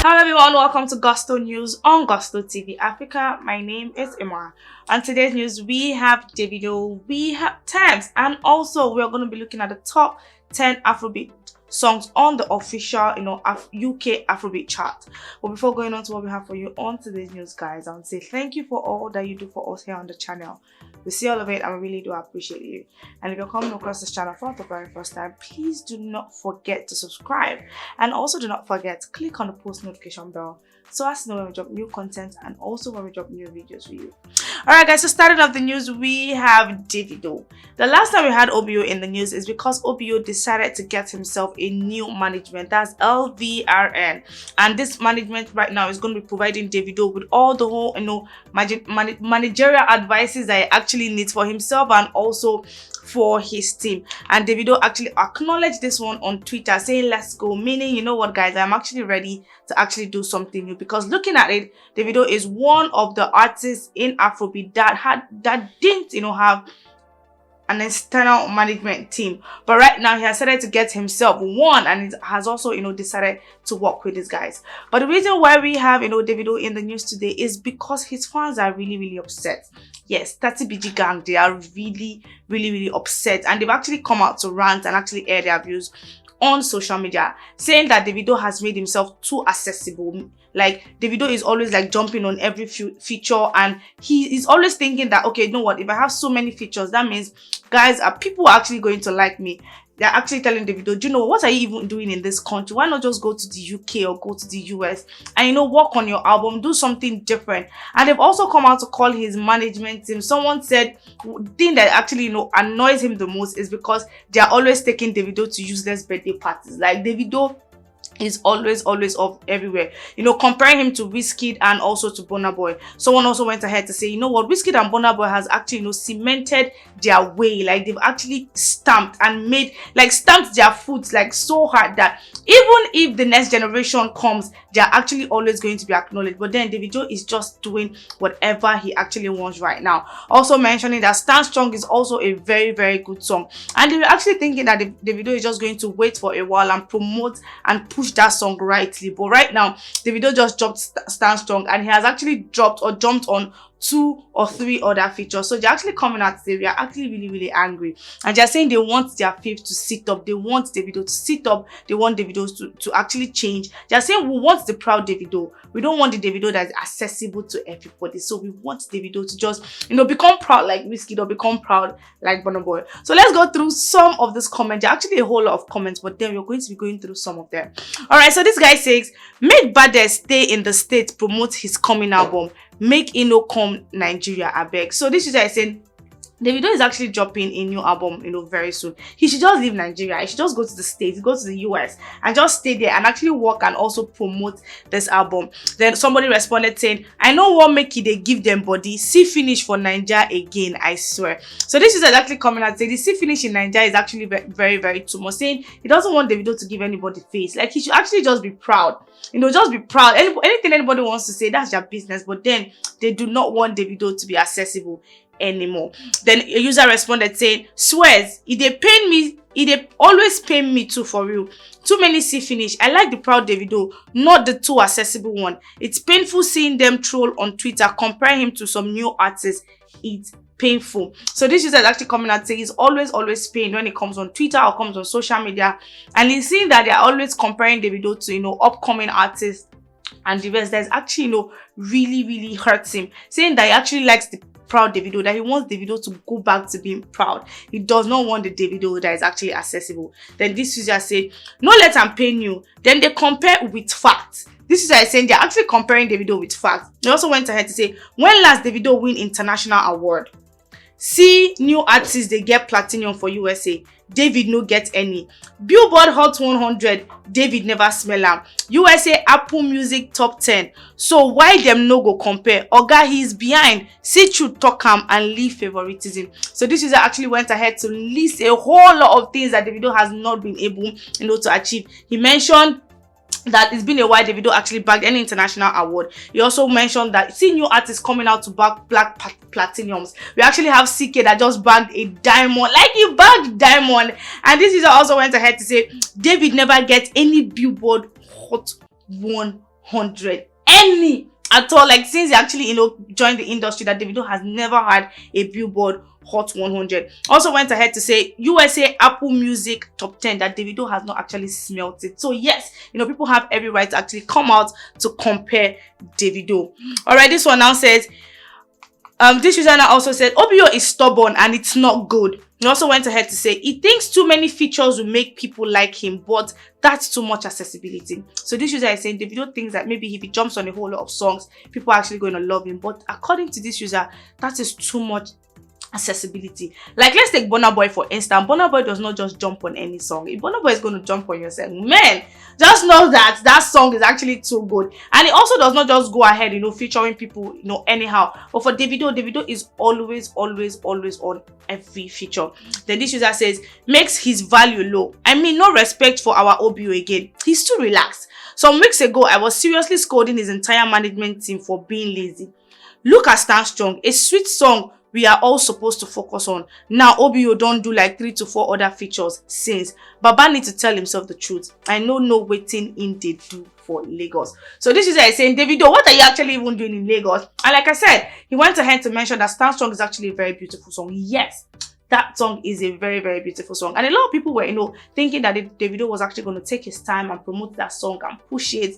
Hello everyone, welcome to Gusto News on Gusto TV Africa. My name is Emma. On today's news, we have DAVIDO, we have Tems, and also we're going to be looking at the top 10 Afrobeat songs on the official, UK Afrobeat chart. But before going on to what we have for you on today's news, guys, I want to say thank you for all that you do for us here on the channel. We see all of it and we really do appreciate you. And if you're coming across this channel for the very first time, please do not forget to subscribe, and also do not forget to click on the post notification bell so as to know when we drop new content and also when we drop new videos for you. Alright guys, so starting off the news, we have DAVIDO. The last time we had OBO in the news is because OBO decided to get himself a new management. That's LVRN, and this management right now is going to be providing DAVIDO with all the whole managerial advices that he actually needs for himself and also for his team. And DAVIDO actually acknowledged this one on Twitter, saying let's go, meaning, you know what guys, I'm actually ready to actually do something new. Because looking at it, DAVIDO is one of the artists in Afrobeat that didn't have an external management team, but right now he has decided to get himself one, and he has also decided to work with these guys. But the reason why we have DAVIDO in the news today is because his fans are really upset. Yes, 30BG gang, they are really upset, and they've actually come out to rant and actually air their views on social media, saying that DAVIDO has made himself too accessible. Like, DAVIDO is always like jumping on every feature, and he is always thinking that, okay, you know what, if I have so many features, that means guys, people are actually going to like me. They're actually telling DAVIDO, do you know, what are you even doing in this country? Why not just go to the UK or go to the US and work on your album, do something different? And they've also come out to call his management team. Someone said the thing that actually annoys him the most is because they are always taking DAVIDO to useless birthday parties. Like, DAVIDO is always off everywhere, comparing him to Wizkid and also to Burna Boy. Someone also went ahead to say, you know what, Wizkid and Burna Boy has actually cemented their way. Like, they've actually stamped their foot like so hard that even if the next generation comes, they're actually always going to be acknowledged. But then DAVIDO is just doing whatever he actually wants right now. Also mentioning that Stand Strong is also a very good song, and they were actually thinking that DAVIDO is just going to wait for a while and promote and push that song rightly. But right now, DAVIDO just dropped Stand Strong, and he has actually dropped or jumped on 2 or 3 other features. So they're actually coming out today. We are actually really angry, and they're saying they want their faith to sit up. They want DAVIDO to sit up. They want DAVIDO to actually change. They're saying we want the proud DAVIDO. We don't want the DAVIDO that is accessible to everybody. So we want DAVIDO to just become proud like Wizkid or become proud like Burna Boy. So let's go through some of this comments. There are actually a whole lot of comments, but then we're going to be going through some of them. All right, so this guy says, make Bade stay in the States, promote his coming album, make Ino come Nigeria, I beg. So this is what I said, DAVIDO is actually dropping a new album very soon. He should just leave Nigeria. He should just go to the States, go to the US, and just stay there and actually work and also promote this album. Then somebody responded saying, I know what make they give them body, see finish for Nigeria again, I swear. So this is actually coming out saying the see finish in Nigeria is actually very too much, saying he doesn't want DAVIDO to give anybody face. Like, he should actually just be proud. Just be proud. Anything anybody wants to say, that's their business. But then they do not want DAVIDO to be accessible anymore. Then a user responded saying, swears, they always pain me too, for real. Too many see finish. I like the proud DAVIDO, not the too accessible one. It's painful seeing them troll on Twitter, compare him to some new artists. It's painful. So this user is actually coming out saying he's always pained when it comes on Twitter or comes on social media, and he's seeing that they're always comparing DAVIDO to upcoming artists and the rest. That's actually really hurts him, saying that he actually likes the proud DAVIDO, that he wants DAVIDO to go back to being proud. He does not want the DAVIDO that is actually accessible. Then this user said, no let am pain you. Then they compare with facts. This is saying they're actually comparing DAVIDO with facts. They also went ahead to say, when last DAVIDO win international award? See new artists, they get platinum for USA. David no get any. Billboard Hot 100, David never smell am. USA Apple Music Top 10. So why them no go compare? Oga, he is behind. See truth, talk am and leave favoritism. So this user actually went ahead to list a whole lot of things that DAVIDO has not been able to achieve. He mentioned that it's been a while DAVIDO actually bagged any international award. He also mentioned that see new artists coming out to bag black platinums. We actually have CK that just bagged a diamond, like he bagged diamond. And this user also went ahead to say David never gets any Billboard Hot 100. 100. Any at all. Like since he actually, joined the industry, that Davido has never had a Billboard Hot 100. Also went ahead to say USA Apple Music Top 10, that Davido has not actually smelt it. So yes, people have every right to actually come out to compare Davido. Alright, this one now says, this user now also said OBO is stubborn and it's not good. He also went ahead to say he thinks too many features will make people like him, but that's too much accessibility. So this user is saying Davido thinks that maybe if he jumps on a whole lot of songs, people are actually going to love him. But according to this user, that is too much accessibility. Like let's take Burna Boy for instance. Burna Boy does not just jump on any song. If Burna Boy is going to jump on your song, man, just know that that song is actually too good. And it also does not just go ahead, featuring people, anyhow. But for Davido is always on every feature. Then this user says makes his value low. I mean, no respect for our OBO again. He's too relaxed. Some weeks ago, I was seriously scolding his entire management team for being lazy. Look at Stand Strong, a sweet song we are all supposed to focus on. Now OBO don't do like 3 to 4 other features since. Baba need to tell himself the truth. I know no waiting in they do for Lagos. So this is saying, Davido, what are you actually even doing in Lagos? And like I said, he went ahead to mention that Stand Strong is actually a very beautiful song. Yes, that song is a very beautiful song. And a lot of people were, thinking that Davido was actually going to take his time and promote that song and push it.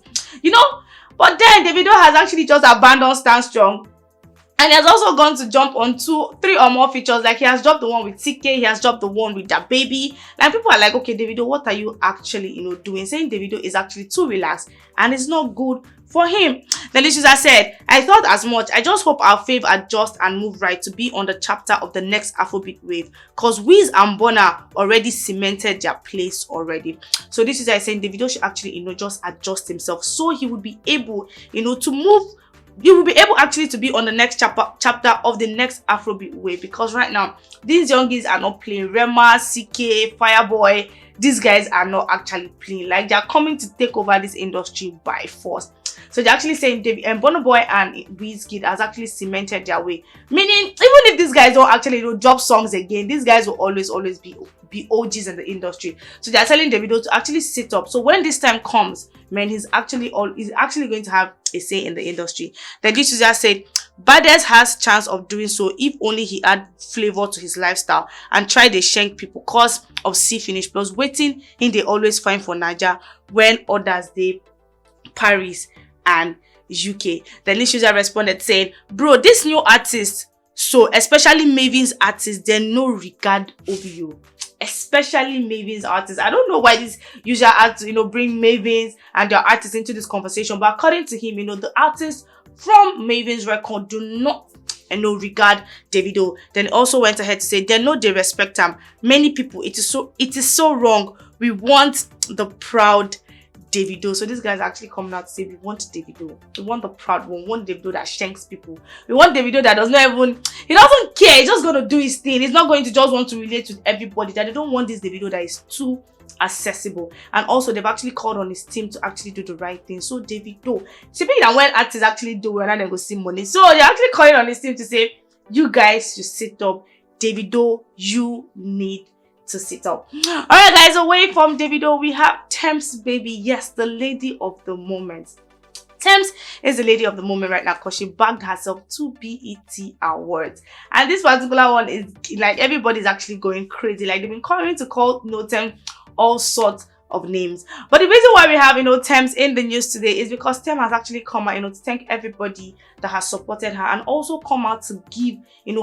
But then Davido has actually just abandoned Stand Strong. And he has also gone to jump on 2, 3 or more features. Like he has dropped the one with TK, he has dropped the one with Da Baby. And people are like, okay, Davido, what are you actually, doing? Saying Davido is actually too relaxed and it's not good for him. The listener said, I thought as much. I just hope our fave adjust and move right to be on the chapter of the next Afrobeat wave. Cause Wiz and Burna already cemented their place already. So this is saying Davido should actually, just adjust himself so he would be able, to move. You will be able actually to be on the next chapter of the next Afrobeat wave, because right now these youngies are not playing. Rema, CK, Fireboy, these guys are not actually playing. Like they're coming to take over this industry by force. So they're actually saying Burna Boy and Wizkid has actually cemented their way. Meaning, even if these guys don't actually drop songs again, these guys will always be OGs in the industry. So they're telling Davido to actually sit up. So when this time comes, man, he's actually going to have a say in the industry. Then this user said, Bades has chance of doing so if only he add flavor to his lifestyle and try to shank people cause of C finish plus waiting in they always find for Niger when others they Paris and UK. Then this user responded saying, bro, this new artist, so especially Maven's artists, they no regard OBO. Especially Maven's artists. I don't know why this user had to, bring Maven's and their artists into this conversation. But according to him, the artists from Maven's record do not regard Davido. Then he also went ahead to say they know they respect him. Many people, it is so wrong. We want the proud Davido. So this guy's actually coming out to say we want Davido. We want the proud one. We want Davido that shanks people. We want Davido that does not even, he doesn't care. He's just going to do his thing. He's not going to just want to relate with everybody. That they don't want this Davido that is too accessible. And also they've actually called on his team to actually do the right thing. So Davido, speaking that when artists actually do well and then go see money. So they're actually calling on his team to say, you guys should sit up. Davido, you need to sit up. All right, guys, away from Davido, we have Tems, baby. Yes, the lady of the moment. Tems is the lady of the moment right now because she bagged herself 2 BET awards. And this particular one is like everybody's actually going crazy. Like they've been calling to call Tems all sorts of names. But the reason why we have Tems in the news today is because Tems has actually come out to thank everybody that has supported her and also come out to give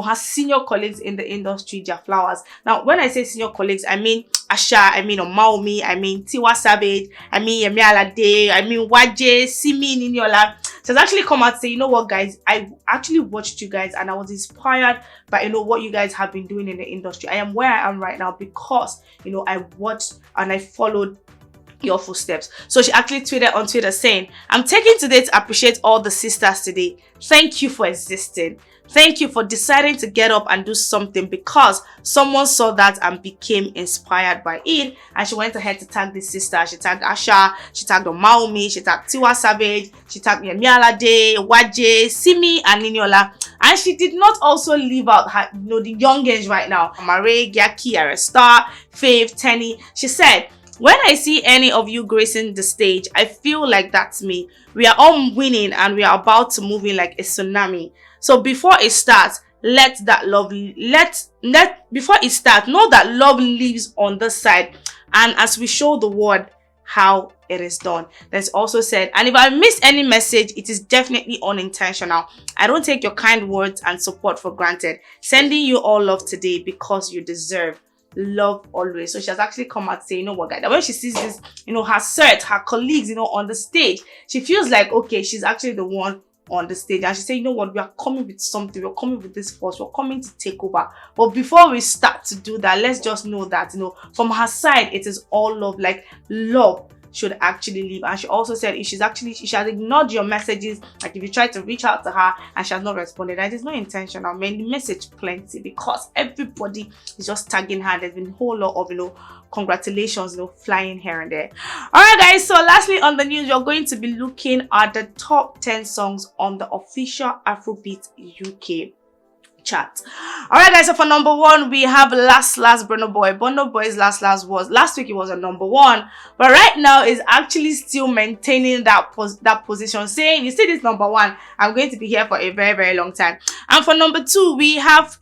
her senior colleagues in the industry their flowers. Now when I say senior colleagues, I mean Asha, I mean Omaomi, I mean Tiwa Savage, I mean Yemi Alade, I mean Waje, Simi, Niniola. So it's actually come out and say, you know what guys, I actually watched you guys and I was inspired by what you guys have been doing in the industry. I am where I am right now because I watched and I followed your footsteps. So she actually tweeted on Twitter saying, I'm taking today to appreciate all the sisters today. Thank you for existing. Thank you for deciding to get up and do something because someone saw that and became inspired by it. And she went ahead to tag this sister. She tagged Asha, she tagged Omaomi, she tagged Tiwa Savage, she tagged Yemi Alade, Waje, Simi, and Niniola. And she did not also leave out her, the youngins right now. Mare, Gyaki, Arestar, Faith, Tenny. She said, When I see any of you gracing the stage, I feel like that's me. We are all winning and we are about to move in like a tsunami. So before it starts, let that love before it starts, know that love lives on the side, and as we show the world how it is done. That's also said, and if I miss any message, it is definitely unintentional. I don't take your kind words and support for granted. Sending you all love today because you deserve love always. So she has actually come out to say, you know what, guys, that when she sees this, her set, her colleagues, on the stage, she feels like, okay, she's actually the one on the stage, and she said, you know what, we are coming with something, we're coming with this force, we're coming to take over. But before we start to do that, let's just know that from her side, it is all love. Like, love should actually leave. And she also said, if she has ignored your messages, like if you try to reach out to her and she has not responded, that is not intentional. I mean, the message plenty, because everybody is just tagging her. There's been a whole lot of congratulations flying here and there. All right, guys, so lastly on the news, you're going to be looking at the top 10 songs on the official Afrobeats UK chart. All right, guys, so for number 1, we have Last Burna Boy. Burna Boy's last week it was a number 1, but right now is actually still maintaining that position, saying, you see this number 1, I'm going to be here for a very, very long time. And for number 2, we have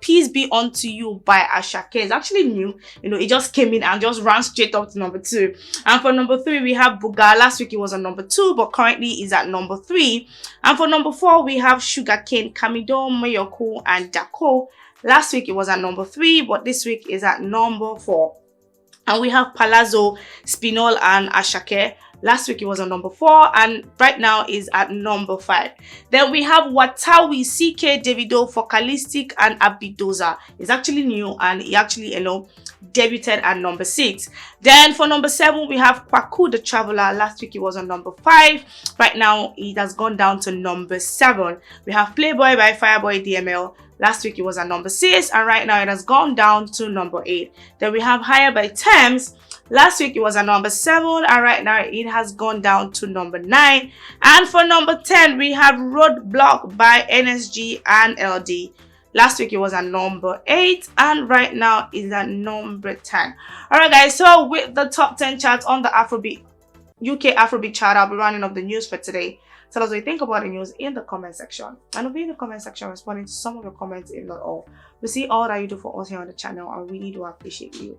Peace Be Unto You by Ashake. It's actually new. It just came in and just ran straight up to number 2. And for number 3, we have Buga. Last week it was on number 2, but currently is at number 3. And for number 4, we have Sugarcane, Kamido, Mayoko, and Dako. Last week it was at number 3, but this week is at number 4. And we have Palazzo, Spinol, and Ashake. Last week it was on number 4, and right now is at number 5. Then we have Watawi, CK, Davido, Focalistic, and Abidoza. It's actually new, and he actually debuted at number 6. Then for number 7, we have Kwaku the Traveler. Last week it was on number 5. Right now it has gone down to number 7. We have Playboy by Fireboy DML. Last week it was at number 6, and right now it has gone down to number 8. Then we have Higher by Tems. Last week it was at number 7, and right now it has gone down to number 9. And for number 10, we have Roadblock by NSG and LD. Last week it was at number 8, and right now is at number 10. Alright, guys, so with the top 10 charts on the UK Afrobeat chart, I'll be running up the news for today. Tell us what you think about the news in the comment section. And I'll be in the comment section responding to some of your comments, if not all. We see all that you do for us here on the channel, and we really do appreciate you.